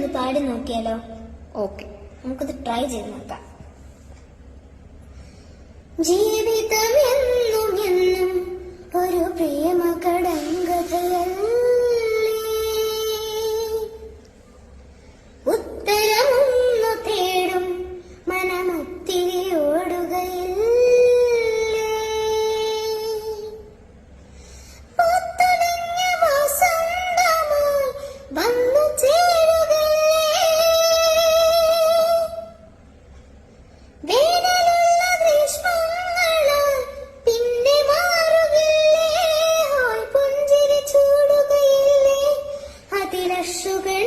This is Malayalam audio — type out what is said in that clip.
ഞാനൊന്ന് പാടി നോക്കിയാലോ? ഓക്കെ, നമുക്കത് ട്രൈ ചെയ്ത് നോക്കാം. ജീവിതമെന്നും എന്നും ഒരു പ്രേമ കടങ്കഥയല്ലേ, ഉത്തരമൊന്നു തേടും മനമൊത്തിരി ഓടുകയില്ലേ, പൂത്തുലഞ്ഞ വസന്തമായി വന്നു ചേരുകയില്ലേ, വേനലുള്ള ഗ്രീഷ്മങ്ങളാൽ പിന്നെ മാറുകില്ലേ, പുഞ്ചിരി ചൂടുകയില്ലേ, അതിലക്ഷുകൾ